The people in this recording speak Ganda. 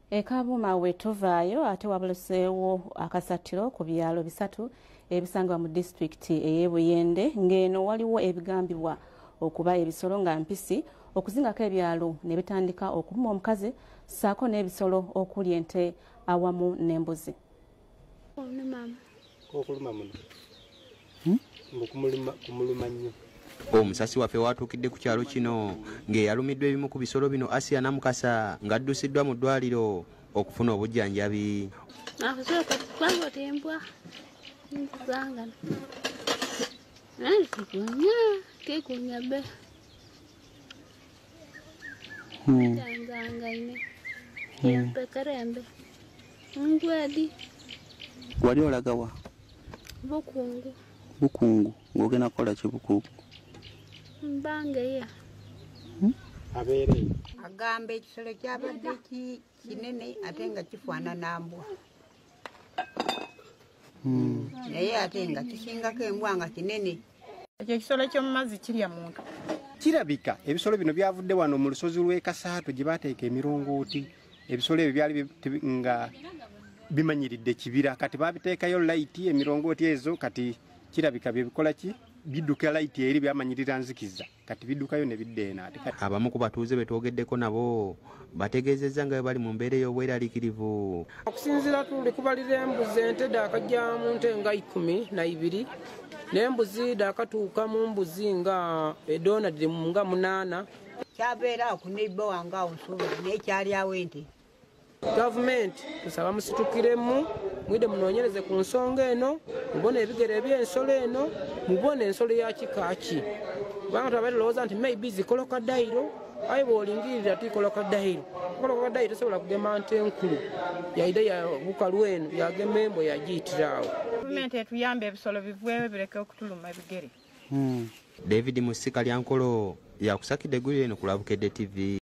Ekabuma wetuvaayo ate Wabaluseewo Akasattiro ku byalo bisatu ebisangibwa mu disitulikiti ey'Ebuyende ng'eno waliwo ebigambibwa okuba ebisolo nga mpisi okuzingako ebyalo ne bitandika okuluma omukazi ssaako n'ebisolo okuli ente awamu n'embuzi. Kumuluma nnyo. Omusasi waffe watuukidde ku kyalo kino ng'eyalumiddwa ebimu ku bisolo bino Asia Namukasa ng'addusiddwa mu ddwaliro okufuna obujjanjabi. Wali olaga wa? Bukungu. Ng'ogenda kukola ki Bukungu? Mbangeya. Abeere. Agamba ekisolo kyabadde kinene ate nga kifaanana mbwa. Naye ate nga kisingako embwa nga kinene. Ekyo ekisolo ky'omu mazzi kirya muntu. Kirabika ebisolo bino byavudde wano mu lusozi lw'Ekasattiro gye baateeka emirongooti. Ebisolo ebyo byali nga bimanyiridde kibira kati babiteekayo layiti emirongooti ezo kati kirabika bye bikola ki bidduka layiti eri byamanyirira nzikiza kati biddukayo ne biddeena. Abamu ku batuuze betwogeddeko nabo bategeezezza nga bali mu mbeera ey'obweraliikirivu. Okusinziira tuli kubalira embuzi ente daakajjamu nte nga 12 n'embuzi daakatuuka mu mbuzi nga edoona diri mu nga 8. Kyabeera ku neighbor wange awo Nsuubuzi naye kyalyawo ente. Gavumenti tusaba musitukiremu mwide munoonyereze ku nsonga eno mubone ebigere eby'ensolo eno mubone ensolo ya kikaaki kubanga tabalowooza nti maybe zikoloka dayiro aye bw'olingirira tikoloka dayiro tosobola kugema nte enkulu yaida ya bukalu eno yagema embo yagiyitirawo. Gavumenti etuyambe ebisolo biveewo bireke okutuluma ebigere. David Musika Lyankolo yakusakidde eggulire eno ku Bukedde TV.